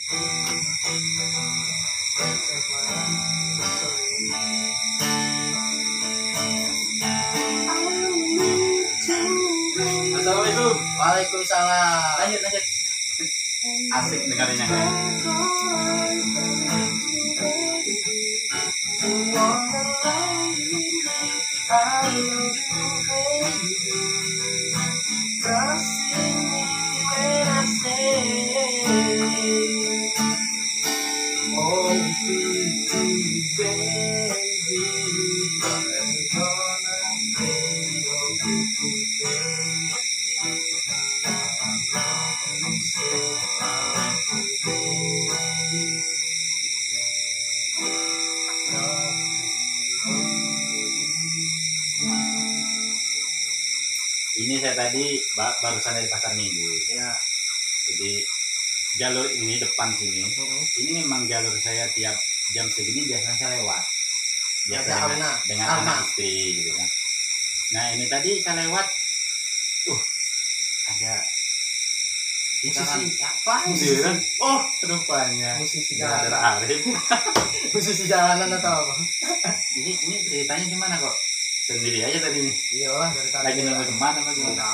Assalamualaikum. Waalaikumsalam. Lanjut. Asik dengerinnya kayak. Ini saya tadi barusan dari pasar minggu. Ya. Jadi jalur ini depan sini, ini memang jalur saya tiap jam segini biasanya saya lewat. Biasa dengan anak istri gitu kan. Nah ini tadi saya lewat, ada musisi apa? Musisi. Oh rupanya musisi jalanan. Arif. Musisi jalanan atau apa? Ini ceritanya gimana kok? Sendiri aja tadi nih. Iya lah dari tadi. Lagi nunggu teman apa gimana?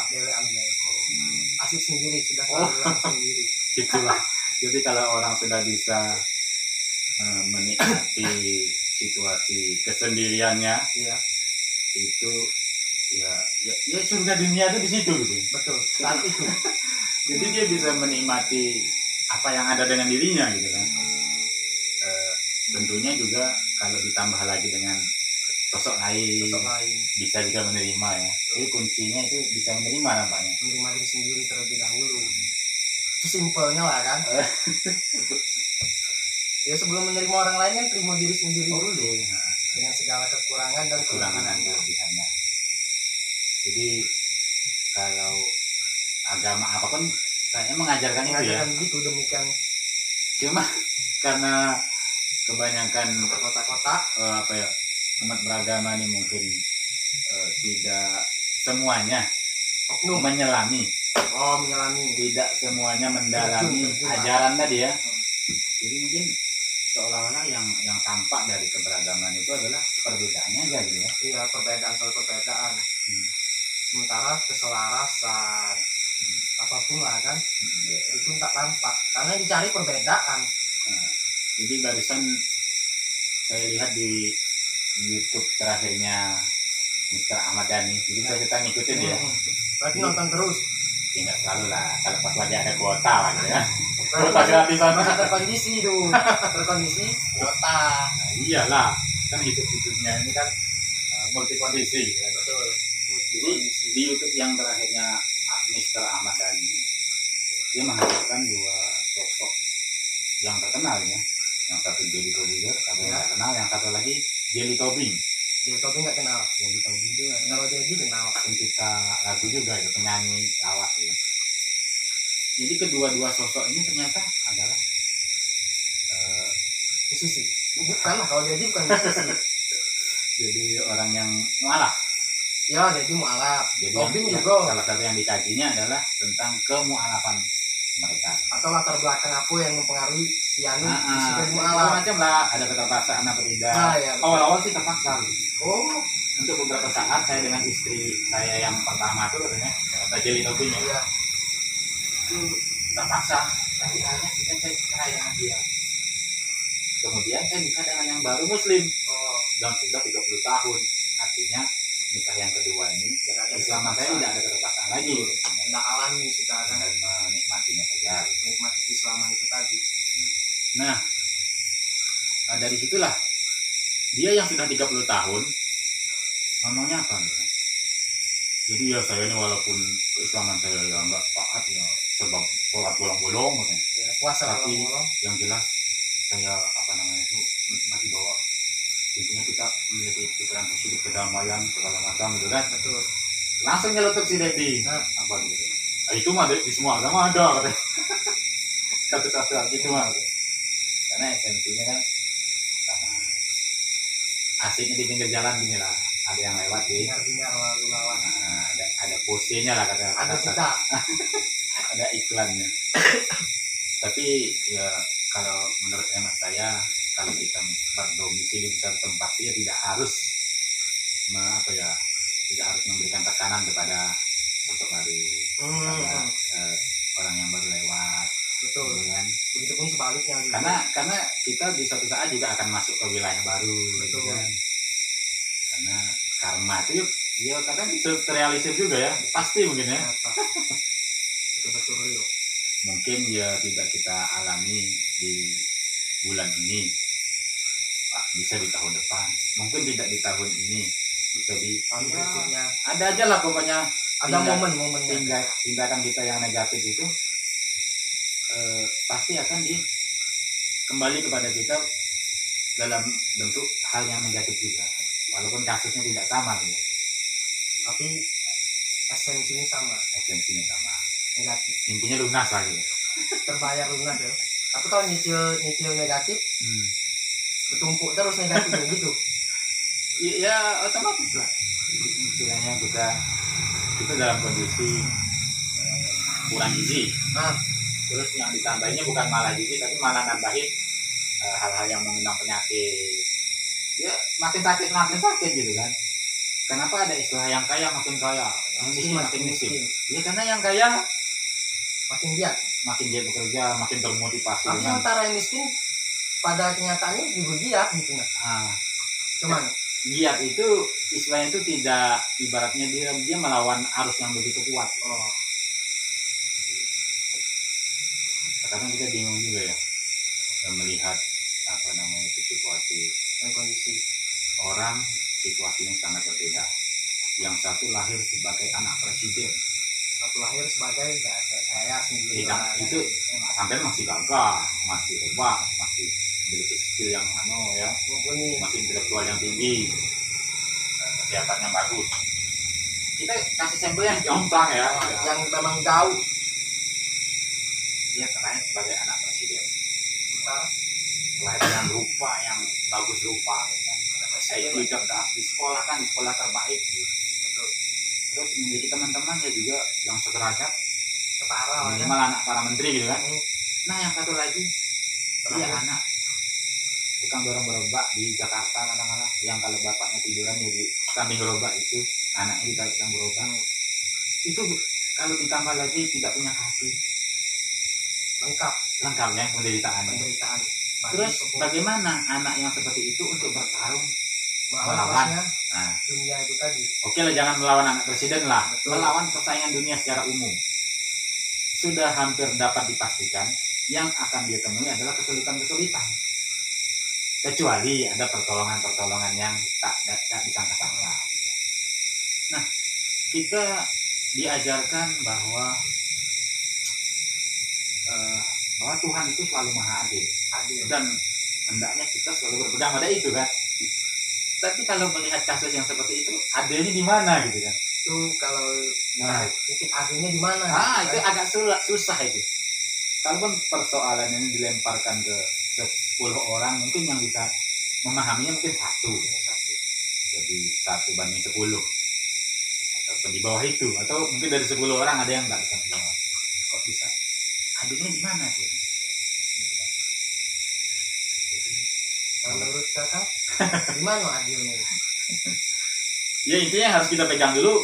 Asik sendiri sudah sendiri. Itulah. Jadi kalau orang sudah bisa menikmati situasi kesendiriannya, iya. Itu ya surga dunia itu di situ gitu. Betul. Saat itu. Jadi dia bisa menikmati apa yang ada dengan dirinya gitu kan. Tentunya juga kalau ditambah lagi dengan sosok lain bisa juga menerima ya. Jadi kuncinya itu bisa menerima nampaknya. Menerima diri sendiri terlebih dahulu. Itu simpelnya lah kan. Ya sebelum menerima orang lain kan terima diri sendiri dulu. Dengan segala kekurangan dan kelebihannya. Jadi kalau agama apapun kayaknya mengajarkan itu ya. Begitu demikian. Cuma karena kebanyakan kota-kota umat beragama ini mungkin tidak semuanya menyelami. Tidak semuanya mendalami ajaran tadi ya. Jadi mungkin seolah-olah yang tampak dari keberagaman itu adalah perbedaannya aja gitu ya. Iya, perbedaan. Sementara keselarasan apapun lah kan itu tak tampak karena dicari perbedaan. Jadi barusan saya lihat di YouTube terakhirnya Mr. Ahmad Dhani, jadi saya sedang ngikutin ya. Berarti nonton terus? Ya nggak selalu lah, kalau pas lagi ada kuota lah gitu ya. Kuota gratisan masih terkondisi tuh, terkondisi kuota. Nah, iyalah, kan hidup-hidupnya ini kan multi kondisi. Ya. Betul. Jadi di YouTube yang terakhirnya Mr. Ahmad Dhani, dia menghadirkan dua sosok yang terkenal ya. Yang satu Jelly Tobiger, tapi nggak kenal. Yang satu lagi Jelly Tobing. Jelly Tobing nggak kenal. Jelly Tobing itu kalau Jelly kenal. Pencipta lagu juga, itu penyanyi lawak ya. Jadi kedua-dua sosok ini ternyata adalah musisi. Bukan, kalau Jelly bukan musisi. Jadi orang yang mualaf. Ya, Jelly mualaf. Tobing juga. Salah satu yang dikajinya adalah tentang kemualafan mereka. Atau latar belakang apa yang mempengaruhi si Anu sebagai mualaf. Macam lah, ada keterpaksaan apa tidak. Ya, awal-awal sih terpaksa. Oh, untuk beberapa saat saya dengan istri saya yang pertama itu katanya kata Jelly Tobing ya. Terpaksa. Tapi akhirnya saya cerai dengan dia. Kemudian saya nikah dengan yang baru Muslim. Dan sudah 30 tahun. Artinya nikah yang kedua ini selama saya tidak ada keterpaksaan lagi gitu. Sudah alami, sudah ada dan menikmatinya saja gitu. Menikmati keislaman itu tadi. Nah dari situlah dia yang sudah 30 tahun ngomongnya apa gitu. Jadi ya saya ini walaupun keislaman saya ya enggak taat ya sebab sholat bolong-bolong katanya. Ya, puasa tapi bolong-bolong. Yang jelas saya itu menikmati bahwa intinya kita memiliki pikiran positif, kedamaian segala macam gitu kan. Betul. Langsung nyelotok si Dedi. Apa gitu. Itu mah di semua agama ada katanya. Kata-kata gitu mah. Karena esensinya kan sama. Asiknya di pinggir jalan gini lah. Ada yang lewat deh. Binar lalu lawan. Nah, ada posenya lah kata. Ada kita. Ada iklannya. Tapi ya kalau menurut hemat saya, kalau kita berdomisili di satu tempat, ya tidak harus tidak harus memberikan tekanan kepada sosok baru, kepada orang yang baru lewat. Betul. Gitu kan? Begitupun sebaliknya. Gitu. Karena kita di suatu saat juga akan masuk ke wilayah baru. Gitu kan? Karena karma itu ya kadang bisa terrealisir juga ya, pasti mungkin ya. Betul real. Mungkin ya tidak kita alami di bulan ini, bisa di tahun depan, mungkin tidak di tahun ini, bisa di tahun berikutnya. Ada aja lah pokoknya, ada momen-momennya. Tindakan kita yang negatif itu pasti akan kembali kepada kita dalam bentuk hal yang negatif juga, walaupun kasusnya tidak sama ya, tapi esensinya sama, negatif. Intinya lunas lah gitu. Terbayar lunas ya. Tapi kalau nyicil negatif, bertumpuk terus negatifnya gitu. Ya otomatis lah. Istilahnya kita dalam kondisi kurang gizi. Terus yang ditambahinnya bukan malah gizi, tapi malah nambahin hal-hal yang mengundang penyakit. Ya makin sakit gitu kan. Kenapa ada istilah yang kaya makin kaya, yang miskin makin miskin? Ya karena yang kaya makin giat bekerja, makin termotivasi. Tapi sementara yang miskin pada kenyataannya juga giat gitu nah. Cuman giat itu istilahnya itu tidak, ibaratnya dia melawan arus yang begitu kuat. Kadang kita bingung juga ya melihat itu situasi dan kondisi orang, situasinya sangat berbeda. Yang satu lahir sebagai anak presiden, satu lahir sebagai saya sendiri. Itu sampai masih gagah, masih hebat, masih memiliki skill yang masih intelektual yang tinggi, kesehatan yang bagus. Kita kasih sampel yang jomplang ya, yang memang jauh. Dia terlahir sebagai anak presiden, terlahir dengan rupa yang bagus rupa, IQ cerdas, di sekolah terbaik gitu. Betul. Terus memiliki teman-teman ya juga yang sederajat, setara, minimal anak para menteri gitu kan. Nah yang satu lagi dia anak tukang dorong gerobak di Jakarta kadang-kadang, yang kalau bapaknya tiduran jadi kambing gerobak, itu anaknya ditaruh tukang gerobak. Itu kalau ditambah lagi tidak punya kaki, lengkap ya penderitaannya. Terus bagaimana anak yang seperti itu untuk bertarung melawan dunia itu tadi? Oke lah, jangan melawan anak presiden lah. Betul. Melawan persaingan dunia secara umum. Sudah hampir dapat dipastikan yang akan dia temui adalah kesulitan-kesulitan. Kecuali ada pertolongan-pertolongan yang tak disangka-sangka. Nah, kita diajarkan bahwa Tuhan itu selalu maha adil. Dan hendaknya kita selalu berpegang pada itu kan. Tapi kalau melihat kasus yang seperti itu, adilnya di mana gitu kan? Itu kalau titik adilnya di mana? Itu agak susah itu. Kalaupun persoalan ini dilemparkan ke 10 orang, mungkin yang bisa memahaminya mungkin satu. Jadi 1:10. Ataupun di bawah itu, atau mungkin dari 10 orang ada yang nggak bisa menjawab. Kok bisa? Adilnya di mana tuh? Menurut kakak, gimana adilnya? Ya intinya harus kita pegang dulu,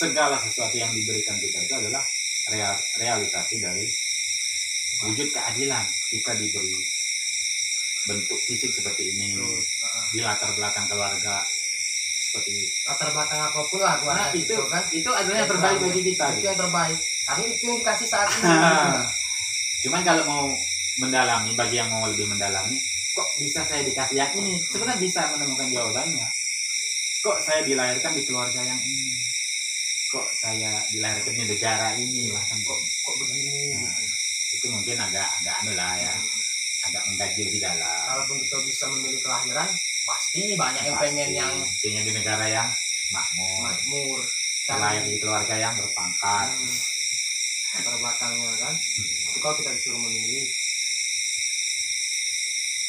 segala sesuatu yang diberikan kita itu adalah realisasi dari wujud keadilan. Kita diberi bentuk fisik seperti ini, di latar belakang keluarga seperti latar belakang apapun lah keluarga itu adalah yang terbaik bagi kita. Itu yang terbaik, karena itu yang dikasih saat ini. Cuman kalau mau mendalami, bagi yang mau lebih mendalami, kok bisa saya dikasih yang ini? Sebenarnya bisa menemukan jawabannya. Kok saya dilahirkan di keluarga yang ini? Kok saya dilahirkan di negara ini? Kok begini? Itu mungkin agak agak mengkaji lebih dalam. Kalaupun kita bisa memilih kelahiran, pasti banyak yang pengen di negara yang makmur, lahir di keluarga yang berpangkat. Latar belakangnya kan. Itu kalau kita disuruh memilih.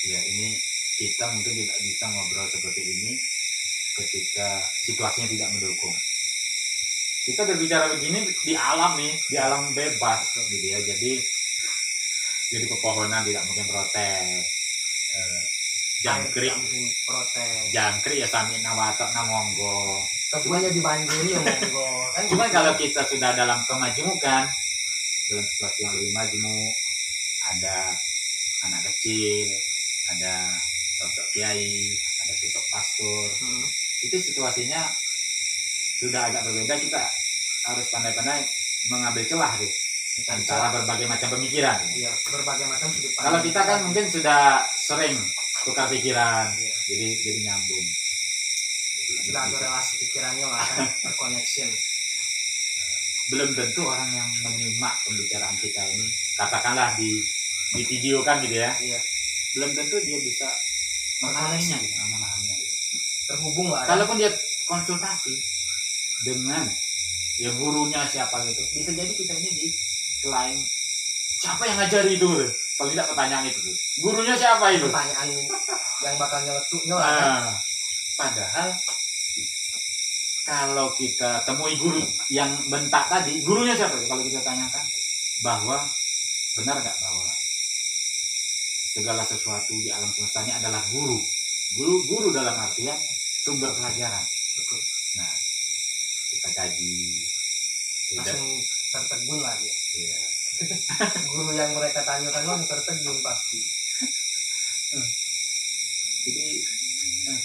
Ya ini kita mungkin tidak bisa ngobrol seperti ini ketika situasinya tidak mendukung. Kita berbicara begini di alam nih, di alam bebas gitu ya. Jadi Jadi pepohonan tidak mungkin protes. Jangkrik protes. Jangkrik ya sami nawatok na monggo. Kebunnya dibanjiri ya monggo. Kan Cuma gitu. kalau kita sudah dalam kemajukan, dalam situasi yang lebih majemuk, ada anak kecil, ada sosok kiai, ada sosok pastor, itu situasinya sudah agak berbeda. Kita harus pandai-pandai mengambil celah tuh antara berbagai macam pemikiran. Iya, berbagai macam sudut pandang. Kalau kita kan mungkin sudah sering tukar pikiran, Iya. jadi nyambung. Sudah ada relasi pikirannya lah kan, terkoneksi. Belum tentu orang yang menyimak pembicaraan kita ini, katakanlah di video kan gitu ya, Iya. belum tentu dia bisa memahaminya, gitu. Terhubung lah. Kan? Kalaupun dia konsultasi dengan ya gurunya siapa gitu, bisa jadi kita ini di selain siapa yang ngajari itu, paling tidak pertanyaan itu tuh. Gurunya siapa itu? Pertanyaan yang bakal nyeletuknya lah kan. Padahal kalau kita temui guru yang bentak tadi, gurunya siapa? Kalau kita tanyakan bahwa benar nggak bahwa segala sesuatu di alam semesta ini adalah guru. Guru dalam artian sumber pelajaran. Betul. Nah, kita kaji. Langsung tertegun lah dia. Iya. Guru yang mereka tanya-tanya tertegun pasti. Jadi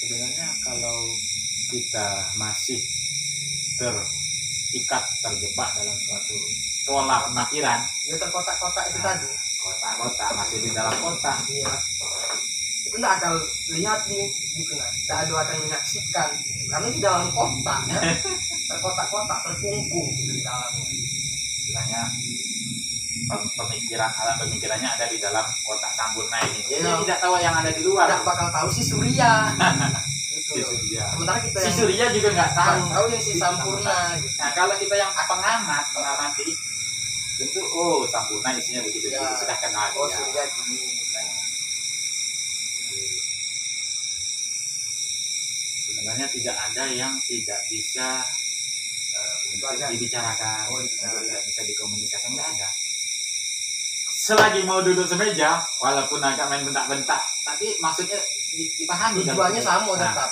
sebenarnya kalau kita masih terjebak dalam suatu pola pemikiran, Ya terkotak-kotak itu tadi. Kotak-kotak masih di dalam kotak. Iya. Itu nggak akan lihat nih, gitu nah. Nggak ada akan menyaksikan, karena di dalam kotak ya, terkotak-kotak, terkungkung gitu di dalamnya. Istilahnya alam pemikirannya ada di dalam kotak sampurna ini. Jadi Iya. tidak tahu yang ada di luar. Nggak bakal tahu si Surya. Gitu. Si Surya. Sementara kita Si yang Surya juga nggak tahu. yang si Sampurna. Gitu. Nah, kalau kita yang mengamati, tentu sampurna isinya begitu. Ya. Itu sudah kenal. Oh ya. Surya gini. Kan. Sebenarnya tidak ada yang tidak bisa untuk dibicarakan, tidak bisa dikomunikasikan, nggak ada. Selagi mau duduk semeja, walaupun agak main bentak-bentak, tapi maksudnya dipahami. Tujuannya sama tetap.